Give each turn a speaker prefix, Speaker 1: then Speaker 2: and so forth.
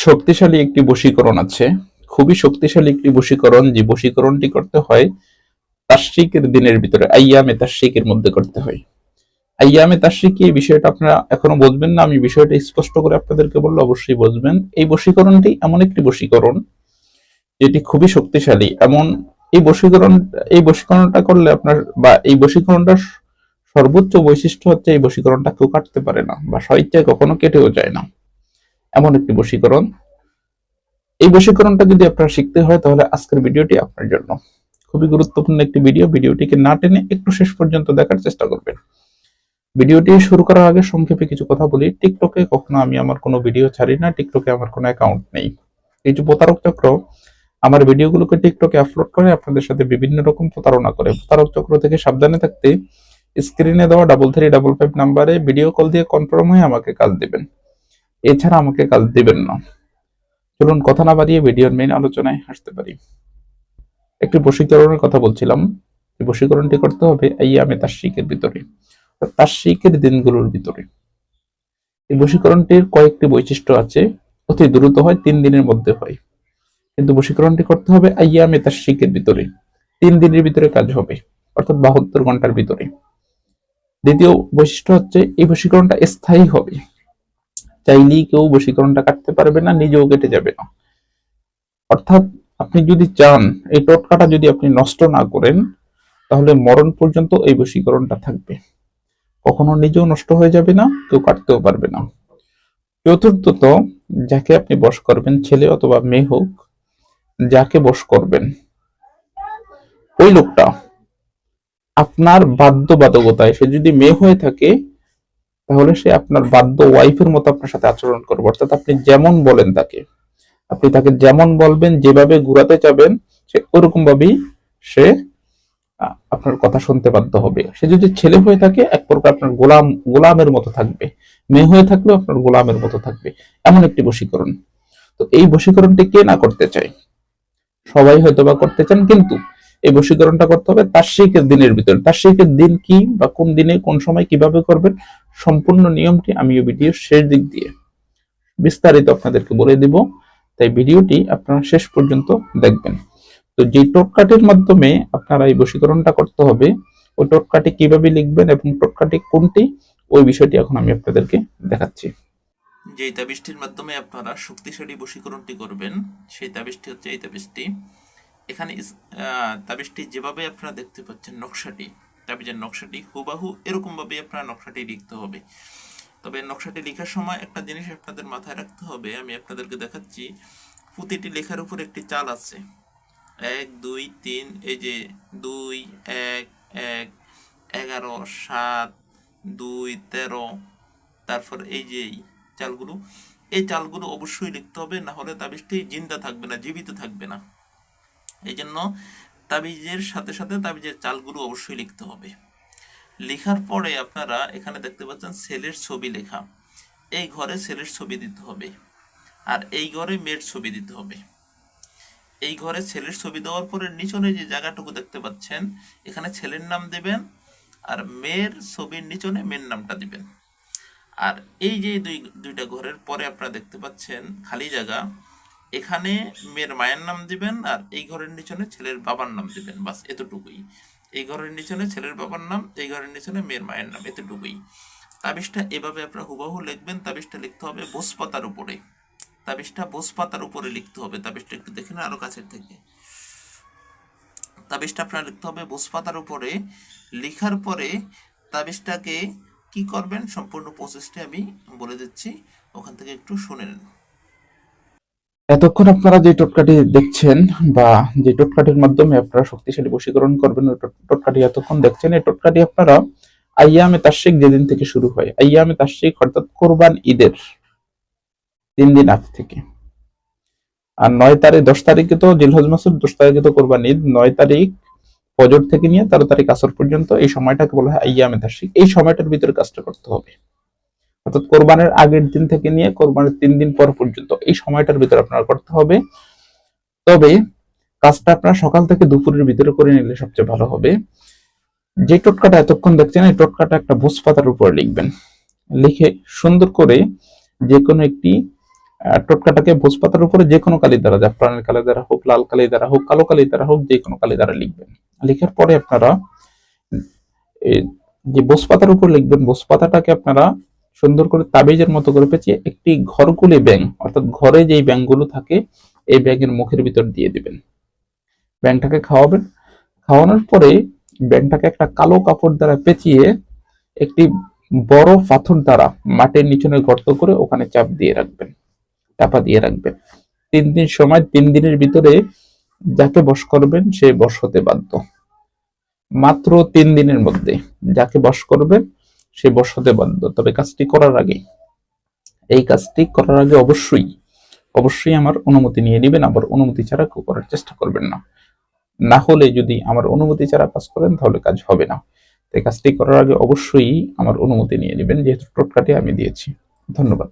Speaker 1: শক্তিশালী একটি বশীকরণ আছে, খুবই শক্তিশালী একটি বশীকরণ, যে বশীকরণটি করতে হয় তাশরিকের দিনের ভিতরে, আইয়ামে তাশরিকের মধ্যে করতে হয়। আইয়ামে তাশরিকি, এই বিষয়টা আপনারা এখনো বুঝবেন না, আমি বিষয়টা স্পষ্ট করে আপনাদেরকে বললে অবশ্যই বুঝবেন। এই বশীকরণটি এমন একটি বশীকরণ যেটি খুবই শক্তিশালী। এমন এই বশীকরণটা করলে আপনার, বা এই বশীকরণটার সর্বোচ্চ বৈশিষ্ট্য হচ্ছে এই বশীকরণটা কেউ কাটতে পারে না, বা স্বেচ্ছায় কখনো কেটেও যায় না, এমন একটি বশীকরণ। এই বশীকরণটা যদি আপনার শিখতে হয় তাহলে আজকের ভিডিওটি আপনার জন্য খুবই গুরুত্বপূর্ণ একটি ভিডিও। ভিডিওটিকে না টেনে একটু শেষ পর্যন্ত দেখার চেষ্টা করবেন। ভিডিওটি শুরু করার আগে সংক্ষেপে কিছু কথা বলি। টিকটকে কখনো আমি আমার কোনো ভিডিও ছাড়ি না, টিকটকে আমার কোনো অ্যাকাউন্ট নেই। কিছু প্রতারক চক্র আমার ভিডিওগুলোকে টিকটকে আপলোড করে আপনাদের সাথে বিভিন্ন রকম প্রতারণা করে। প্রতারক চক্র থেকে সাবধানে থাকতে স্ক্রিনে দেওয়া 3355 নাম্বারে ভিডিও কল দিয়ে কনফার্ম হয়ে আমাকে কাজ দিবেন, এছাড়া আমাকে কাজ দিবেন না। চলুন কথা না বাড়িয়ে ভিডিওর মেইন আলোচনায় আসতে পারি। একটি বশীকরণের কথা বলছিলাম। এই বশীকরণটি করতে হবে আইয়ামে তাশরিকের ভিতরে, তাশরিকের দিনগুলোর ভিতরে। এই বশীকরণটির কয়েকটি বৈশিষ্ট্য আছে। অতি দ্রুত হয়, 3 দিনের মধ্যে হয়, কিন্তু বশীকরণটি করতে হবে আইয়ামে তাশরিকের ভিতরে। 3 দিনের ভিতরে কাজ হবে, অর্থাৎ 72 ঘন্টার ভিতরে। দ্বিতীয় বৈশিষ্ট্য হচ্ছে এই বশীকরণটা স্থায়ী হবে। চাইলেই কেউ বশীকরণটা কাটতে পারবে না, নিজেও কেটে যাবে না। অর্থাৎ আপনি যদি চান এই টোটকাটা যদি আপনি নষ্ট না করেন, তাহলে মরণ পর্যন্ত এই বশীকরণটা থাকবে, কখনো নিজেও নষ্ট হয়ে যাবে না, কেউ কাটতেও পারবে না। চতুর্থত, যাকে আপনি বশ করবেন, ছেলে অথবা মেয়ে হোক, যাকে বশ করবেন ওই লোকটা আপনার বাধ্যবাধকতায়, সে যদি মেয়ে হয়ে থাকে তাহলে সে আপনার বাধ্য ওয়াইফের মতো আপনার সাথে আচরণ করবে। অর্থাৎ আপনি যেমন বলেন তাকে, আপনি তাকে যেমন বলবেন, যেভাবে ঘুরাতে চাবেন, সে ওরকম ভাবেই সে আপনার কথা শুনতে বাধ্য হবে। সে যদি ছেলে হয়ে থাকে এক প্রকার আপনার গোলামের মতো থাকবে, মেয়ে হয়ে থাকলেও আপনার গোলামের মতো থাকবে, এমন একটি বশীকরণ। তো এই বশীকরণটি কে না করতে চায়? সবাই হয়তো বা করতে চান, কিন্তু এই বশীকরণটা করতে হবে তাশরিকের দিনের ভিতরে। তাশরিকের দিন কি, বা কোন দিনে কোন সময় কিভাবে করবেন, সম্পূর্ণ নিয়মটি আমি এই ভিডিওর শেষ দিক দিয়ে বিস্তারিত আপনাদেরকে বলে দিব। তাই ভিডিওটি আপনারা শেষ পর্যন্ত দেখবেন। তো যে টোটকাটির মাধ্যমে আপনারা এই বশীকরণটা করতে হবে, ওই টোটকাটি কিভাবে লিখবেন এবং টোটকাটি কোনটি, ওই বিষয়টি এখন আমি আপনাদেরকে দেখাচ্ছি।
Speaker 2: যে তাবিজটির মাধ্যমে আপনারা শক্তিশালী বশীকরণটি করবেন, সেই তাবিজটি হচ্ছে এই তাবিজটি। এখানে তাবিজটি যেভাবে আপনারা দেখতে পাচ্ছেন, নকশাটি, তাবিজের নকশাটি হুবাহু এরকমভাবে আপনারা নকশাটি লিখতে হবে। তবে নকশাটি লেখার সময় একটা জিনিস আপনাদের মাথায় রাখতে হবে, আমি আপনাদেরকে দেখাচ্ছি। প্রতিটি লেখার উপর একটি চাল আছে, 1 2 3, এই যে 2 1 1 11 7 2 13, তারপর এই যে চালগুলো, এই চালগুলো অবশ্যই লিখতে হবে, না হলে তাবিজটি জিন্দা থাকবে না, জীবিত থাকবে না। এই জন্য তাবিজের সাথে সাথে তাবিজের চালগুলো অবশ্যই লিখতে হবে। লেখার পরে আপনারা এখানে দেখতে পাচ্ছেন ছেলের ছবি লেখা, এই ঘরে ছেলের ছবি দিতে হবে, আর এই ঘরে মেয়ের ছবি দিতে হবে। এই ঘরে ছেলের ছবি দেওয়ার পরে নিচনে যে জায়গাটুকু দেখতে পাচ্ছেন, এখানে ছেলের নাম দেবেন, আর মেয়ের ছবির নিচনে মেয়ের নামটা দিবেন। আর এই যে দুইটা ঘরের পরে আপনারা দেখতে পাচ্ছেন খালি জায়গা, এখানে মেয়ের মায়ের নাম দিবেন, আর এই ঘরের নিচনে ছেলের বাবার নাম দিবেন। বাস এতটুকুই। এই ঘরের নিচনে ছেলের বাবার নাম, এই ঘরের নিচনে মেয়ের মায়ের নাম, এতটুকুই। তাবিজটা এভাবে আপনারা হুবাহু লিখবেন। তাবিজটা লিখতে হবে ভোজপাতার উপরে, তাবিজটা ভোজপাতার উপরে লিখতে হবে। তাবিজটা একটু দেখে না আরো কাছের থেকে। তাবিজটা আপনার লিখতে হবে ভোজপাতার উপরে। লিখার পরে তাবিজটাকে কি করবেন, সম্পূর্ণ প্রসেসটা আমি বলে দিচ্ছি, ওখান থেকে একটু শুনে নেন।
Speaker 1: এতক্ষণ আপনারা যে টোটকাটি দেখছেন, বা যে টোটকাটির মাধ্যমে আপনারা শক্তিশালী বশীকরণ করবেন, ওই টোটকাটি এতক্ষণ দেখছেন। এই টোটকাটি আপনারা আইয়ামে তাশরিক যেদিন থেকে শুরু হয়, আইয়ামে তাশরিক অর্থাৎ কোরবান ঈদের 3 দিন আগ থেকে, আর 9 তারিখ 10 তারিখে তো জিলহজ মাসের 10 তারিখে তো কোরবান ঈদ, 9 তারিখ ফজর থেকে নিয়ে 13 তারিখ আসর পর্যন্ত এই সময়টাকে বলা হয় আইয়ামে তাশরিক। এই সময়টার ভিতরে কাজটা করতে হবে, অর্থাৎ কোরবানের আগের দিন থেকে নিয়ে কোরবানের 3 দিন পর পর্যন্ত এই সময়টার ভিতরে আপনারা করতে হবে। তবে কাজটা আপনারা সকাল থেকে দুপুরের ভিতরে করে নিলে সবচেয়ে ভালো হবে। যে টোটকাটা এতক্ষণ দেখছেন, এই টোটকাটা একটা ভোজ পাতার উপর লিখবেন। লিখে সুন্দর করে যে কোনো একটি টোটকাটাকে ভোজ পাতার উপরে যে কোনো কালি দ্বারা, জাফরানের কালি দ্বারা হোক, লাল কালি দ্বারা হোক, কালো কালি দ্বারা হোক, যে কোনো কালি দ্বারা লিখবেন। লেখার পরে আপনারা এই যে ভোজ পাতার উপর লিখবেন, ভোজ পাতাটাকে আপনারা সুন্দর করে তাবিজের মতো করে পেঁচিয়ে একটি ঘরকুলি ব্যাঙ, অর্থাৎ ঘরে যেই ব্যাঙগুলো থাকে এই ব্যাঙের মুখের ভিতর দিয়ে দিবেন। ব্যাঙটাকে খাওয়াবেন। খাওয়ানোর পরে ব্যাঙটাকে একটা কালো কাপড় দ্বারা পেঁচিয়ে একটি বড় পাথর দ্বারা মাটির নিচনে গর্ত করে ওখানে চাপা দিয়ে রাখবেন 3 দিন সময়। 3 দিনের ভিতরে যাকে বশ করবেন সে বশ হতে বাধ্য। মাত্র 3 দিনের মধ্যে যাকে বশ করবেন সে বশ হতে বাধ্য। তবে এই কাজটি করার আগে অবশ্যই আমার অনুমতি নিয়ে নেবেন। আবার অনুমতি ছাড়া কেউ করার চেষ্টা করবেন না। না হলে যদি আমার অনুমতি ছাড়া কাজ করেন তাহলে কাজ হবে না। এই কাজটি করার আগে অবশ্যই আমার অনুমতি নিয়ে নেবেন, যেহেতু টোটকাটি আমি দিয়েছি। ধন্যবাদ।